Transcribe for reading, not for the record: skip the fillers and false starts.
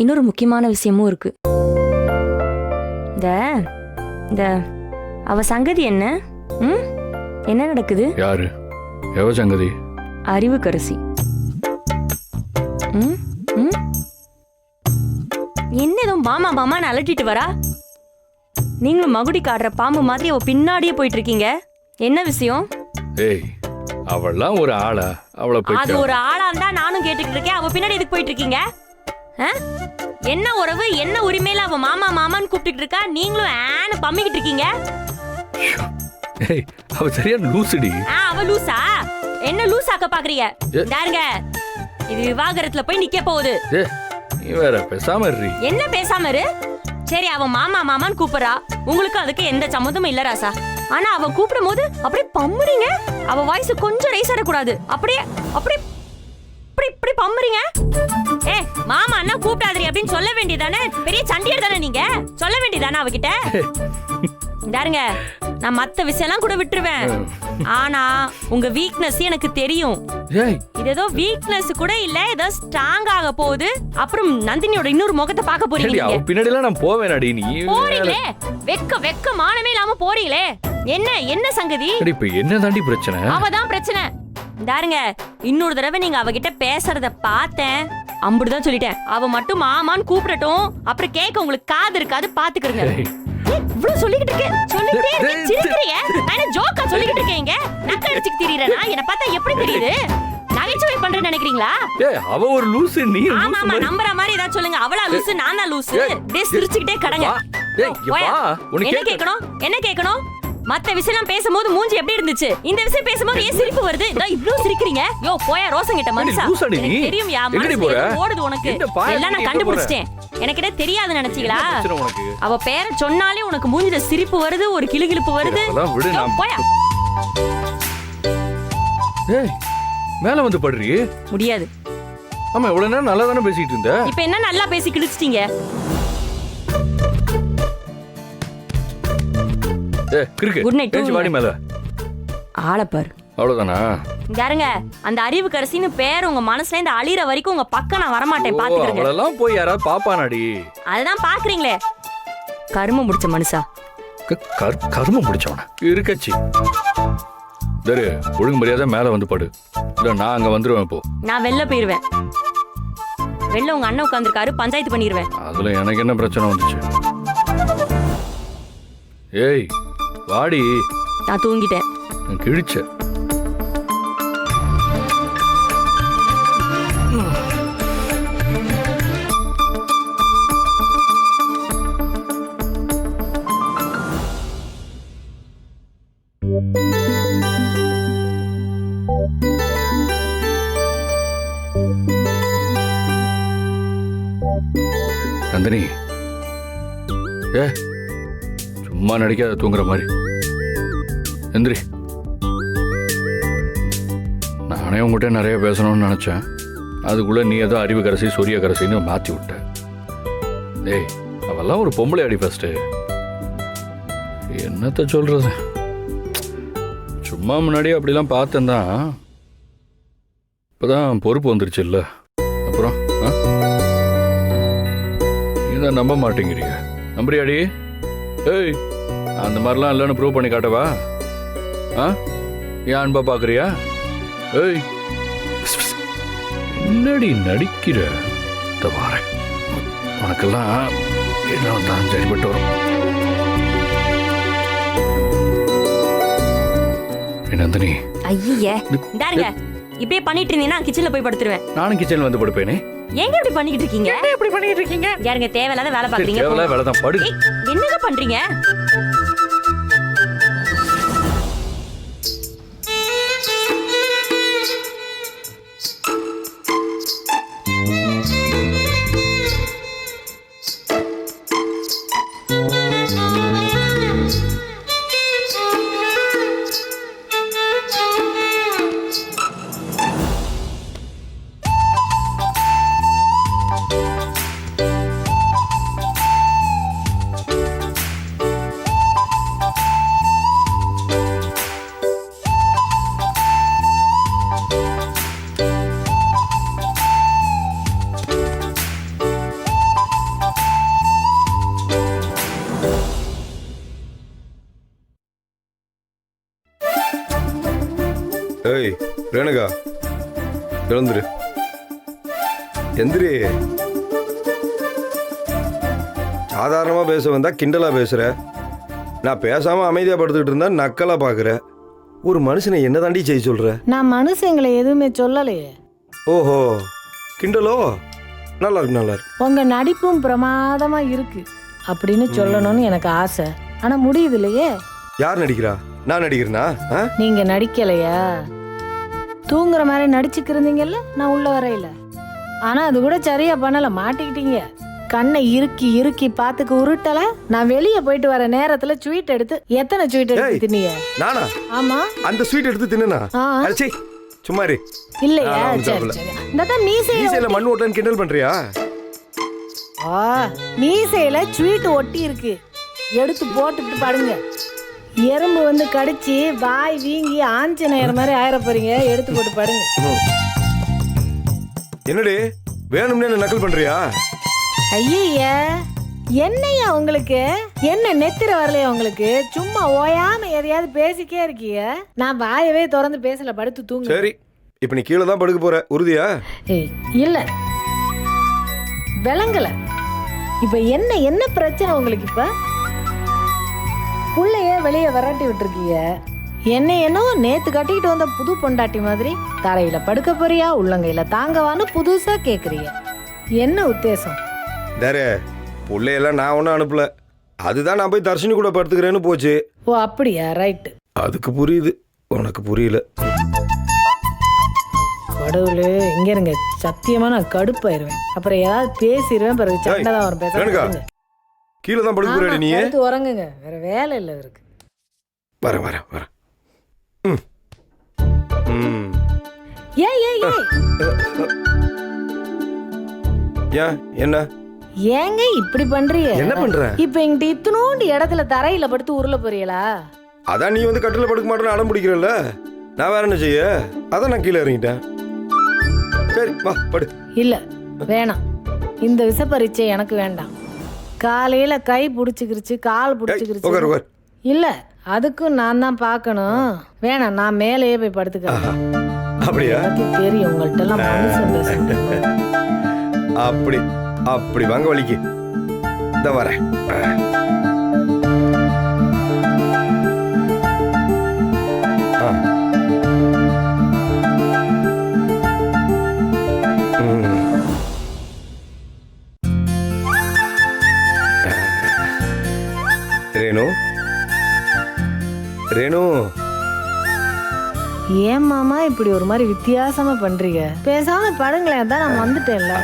இன்னொரு முக்கியமான விஷயமும் இருக்கு. இந்த இந்த அவ சங்கதி என்ன? என்ன நடக்குது? யாரு? எவ சங்கதி? அறிவுக்கரசி. என்ன ஏதோ மாமா மாமான்னு அலட்டிட்டு வரா? நீங்களும் மகுடி காடுற பாம்பு மாதிரி அவ பின்னாடியே போயிட்டு இருக்கீங்க. என்ன விஷயம்? ஏய், அவள்லாம் ஒரு ஆளா? அவளை போய் அது ஒரு ஆளா இருந்தா நானும் கேட்டுக்கிட்டு இருக்கேன். அவ பின்னாடி எதுக்கு போயிட்டு இருக்கீங்க? என்ன உறவு, என்ன உரிமையில அவ மாமா மாமான்னு கூப்பிட்டு இருக்கா? நீங்களும் ஆன்னு பம்மிக்கிட்டு இருக்கீங்க. ஏய், அவ சரியா லூசுடி. அவ லூசா? என்ன லூசாக்க பாக்குறீங்க? தாருங்க, இது விவாகரத்துல போய் நிக்க போகுது. நீ வேற பேசாம இரு. என்ன பேசாம இரு? சரி, அவ மாமா மாமான்னு கூப்பிடுறா. உங்களுக்கு அதுக்கு எந்த சம்மந்தமும் இல்ல ராசா. ஆனா அவ கூப்பிடும் போது அப்படியே பம்முறீங்க. அவ வாய்ஸ் கொஞ்சம் ரைஸ் ஆடக்கூடாது. அப்படியே அப்படியே இப்படி பம்முறீங்க. மாமா அண்ணா கூப்பிடாதீ அப்படின்னு சொல்ல வேண்டியதானே? பெரிய சண்டியர் தானே நீங்க? சொல்ல வேண்டியதானே அவகிட்ட? தாருங்க, நான் மத்த விஷயம்லாம் கூட விட்டுருவேன். ஆனா உங்க வீக்னஸ் எனக்கு தெரியும். இது ஏதோ வீக்னஸ் கூட இல்ல, ஏதோ ஸ்ட்ராங் ஆக போகுது. அப்புறம் நந்தினியோட இன்னொரு முகத்தை பார்க்க போறீங்க. பின்னாடி எல்லாம் நான் போவேனடி. நீ போறீங்களே, வெக்க மானமே இல்லாம போறீங்களே. என்ன சங்கதி? இப்ப என்ன தாண்டி பிரச்சனை? அவதான் பிரச்சனை. தாருங்க, இன்னொரு தடவை நீங்க அவகிட்ட பேசுறத பார்த்தேன், அம்புடுதான் சொல்லிட்டேன். அவ மட்டும் மாமான்னு கூப்பிடட்டும். அப்புறம் கேட்க உங்களுக்கு காது இருக்காது, பாத்துக்கிறங்க. இவ்ளோ சொல்லிக்கிட்டு இருக்கேன், சிரிக்கிறீங்க. நான் ஜோக்கா சொல்லிக்கிட்டு இருக்கேங்க. நக்க அடிச்சுக்கு திரியறேனா? என்ன பார்த்தா எப்படி தெரியுது? நகைச்சுவை பண்றேன்னு நினைக்கிறீங்களா? அவ ஒரு லூசு, நீ ஆமா ஆமா, நம்பற மாதிரி ஏதாவது சொல்லுங்க. அவளா லூசு, நான் தான் லூசு. டேய், சிரிச்சுக்கிட்டே கடங்க. என்ன கேட்கணும்? மத்த விஷயம் பேசும்போது மூஞ்சி எப்படி இருந்துச்சு? இந்த விஷயம் பேசும்போது ஏன் சிரிப்பு வருது? இவ்ளோ சிரிக்கிறீங்க. யோ போயா ரோசங்கிட்ட மனுஷா. தெரியும் யா, மனசு ஓடுது உனக்கு. எல்லாம் நான் கண்டுபிடிச்சிட்டேன். எனக்கு என்ன தெரியாது நினைச்சீங்களா? அவ பேரை சொன்னாலே உனக்கு மூஞ்சில சிரிப்பு வருது, ஒரு கிளுகிளுப்பு வருது. போயா. ஏய், மேல வந்து படுறீ. முடியாது. ஆமா, இவ்வளவு நேரம் நல்லா தானே பேசிட்டு இருந்த. இப்போ என்ன நல்லா பேசி கிழிச்சிட்டீங்க? Good night. வாடி மேல. ஆளப்பார். அவ்வளவுதானா? யாருங்க, அந்த அறிவுக்கரசின்னு பேர் உங்க மனசுல இருந்து அழிற வரைக்கும் உங்க பக்கம் நான் வரமாட்டேன். பாத்துக்கிறேன். அதெல்லாம் போய் யாராவது பாப்பானாடி? அதுதான் பாக்குறீங்களே, கருமம் முடிச்ச மனுஷா. கருமம் முடிச்சவன இருக்கச்சி. சரி, ஒழுங்கு மரியாதை மேல வந்து படு. இல்ல நான் அங்க வந்துருவேன். இப்போ நான் வெளில போயிருவேன். வெளில உங்க அண்ணன் உட்கார்ந்திருக்காரு, பஞ்சாயத்து பண்ணிடுவேன். அதுல எனக்கு என்ன பிரச்சனை வந்துச்சு? ஏய் வாடி. நான் தூங்கிட்டேன். கிழிச்ச. நந்தினி, சும்மா நடிக்காத, தூங்குற மாதிரி. எந்திரி. நானே உங்ககிட்ட நிறைய பேசணும்னு நினைச்சேன். அதுக்குள்ள நீ ஏதோ அறிவுக்கரசி சூரியக்கரசின்னு மாத்தி விட்ட. ஏய், அவெல்லாம் ஒரு பொம்பளை அடி. ஃபர்ஸ்ட் என்னத்த சொல்றது? சும்மா முன்னாடியே அப்படிலாம் பார்த்தேன் தான். இப்பதான் பொறுப்பு வந்துருச்சு இல்ல. அப்புறம் நீதான் நம்ப மாட்டேங்கிறிய. நம்புறியாடி? ஏய், அந்த மாதிரிலாம் இல்லைன்னு ப்ரூவ் பண்ணி காட்டவா? ஏன் அன்பா பாக்குறியா? ஏய், என்னடி நடிக்கிற? வாரேன், உனக்கெல்லாம் என்ன தான் சரிப்பட்டு வரும். நந்தினி, ஐயே இந்தாருங்க, இப்படியே பண்ணிட்டு இருந்தீங்கன்னா கிச்சன்ல போய் படுத்துருவேன். நானும் கிச்சன்ல வந்து படுப்பேனே. ஏங்க இப்படி பண்ணிட்டு இருக்கீங்க? யாருங்க தேவையில்லாத வேலை பாக்குறீங்க? தேவையில்லாத வேலை தான். படு. என்னங்க பண்றீங்க? ரேணுகா எழுந்துரு. எந்திரி. சாதாரணமாக பேச வந்தா கிண்டலா பேசுற. நான் பேசாம அமைதியா படுத்துக்கிட்டு இருந்தா நக்கலா பாக்குற. ஒரு மனுஷனை என்ன தாண்டி செய்ய சொல்ற? நான் மனுஷங்களை எதுவுமே சொல்லலையே. ஓஹோ, கிண்டலோ? நல்லா இருக்கு, நல்லா இருக்கு. உங்க நடிப்பும் பிரமாதமா இருக்கு அப்படின்னு சொல்லணும்னு எனக்கு ஆசை. ஆனா முடியுது இல்லையே. யார் நடிக்கிறா? நான் நடிக்கிறேனா? நீங்க நடிக்கலையா? தூங்குற மாதிரி நடிச்சுக்கிருந்தீங்கல்ல நான் உள்ள வரையில. ஆனா அது கூட சரியா பண்ணல, மாட்டிக்கிட்டீங்க. கண்ணை இறுக்கி இறுக்கி பாத்துக்கு உருட்டல. நான் வெளியே போயிட்டு வர நேரத்துல ஸ்வீட் எடுத்து எத்தனை ஸ்வீட் எடுத்து தின்னீங்க? நானா? ஆமா. அந்த ஸ்வீட் எடுத்து தின்னா? அடிச்சி சும்மா இரு. இல்லையா? சரி சரி. இந்ததான் மீசையில மண் ஓட்டன்னு கிண்டல் பண்றியா? மீசையில ஸ்வீட் ஒட்டி இருக்கு, எடுத்து போட்டுட்டு படுங்க. எறும்பு வந்து கடிச்சு வாய் வீங்கி ஆஞ்சநேயர் மாதிரி ஆயிர போறீங்க. எடுத்து போட்டு படுங்க. என்னடி வேணும்னே நக்கல் பண்றியா? ஐயா என்னையா உங்களுக்கு என்ன நெத்திர வரலையா உங்களுக்கு? சும்மா ஓயாம எதையாவது பேசிக்கே இருக்கீங்க. நான் வாயவே திறந்து பேசல, படுத்து தூங்க. சரி, இப்ப நீ கீழே தான் படுக்க போற, உறுதியா? ஏய் இல்ல, விளங்கல. இப்ப என்ன பிரச்சனை உங்களுக்கு? இப்ப புள்ளைய வெளியே விரட்டி விட்டுருக்கீங்க. என்னோ நேத்து கட்டிக்கிட்டு வந்த புது பொண்டாட்டி மாதிரி தரையில படுக்க போறியா, உள்ளங்கையில தாங்கவான்னு புதுசா கேக்குறீங்க. என்ன உத்தேசம்? டேரே, புள்ளையெல்லாம் நான் ஒன்றும் அனுப்பல. அதுதான் நான் போய் தர்ஷினி கூட படுத்துக்கிறேன்னு போச்சு. ஓ அப்படியா? ரைட்டு. அதுக்கு புரியுது, உனக்கு புரியல. கடவுளே, இங்க இருங்க. சத்தியமா நான் கடுப்பாயிருவேன். அப்புறம் ஏதாவது பேசிடுவேன், பிறகு சண்டை தான் வரும். பேச கீழே தான் படுக்க போறேன். நீ உறங்குங்க, வேற வேலை இல்லை இருக்கு. வர ஏய் ஏன் என்ன ஏங்க இப்படி பண்றீங்க? என்ன பண்ற? இப்ப இங்கிட்ட இத்தனோண்டு இடத்துல தரையில படுத்து உருள போறீங்களா? அதான் நீ வந்து கட்டில படுக்க மாட்டேன்னு அடம் பிடிக்கிறல்ல, நான் வேற என்ன செய்ய? அதான் நான் கீழே இறங்கிட்டேன். சரி வா படு. இல்ல வேணாம், இந்த விச பரீட்சை எனக்கு வேண்டாம். காலையில கை புடிச்சுக்கிருச்சு, கால் புடிச்சுக்கிருச்சு. இல்ல அதுக்கும் நான் தான் பார்க்கணும். வேணாம், நான் மேலேயே போய் படுத்துக்கிறேன். அப்படியா? தெரியும் உங்கள்ட்ட எல்லாம் மனுஷன் பேசுறேன். அப்படி வாங்க வலிக்கு. இந்த வரேன். ரேணு, ஏன் மாமா இப்படி ஒரு மாதிரி வித்தியாசமா பண்றீங்க? பேசாம படுங்களேன், தான் நான் வந்துட்டேன்ல.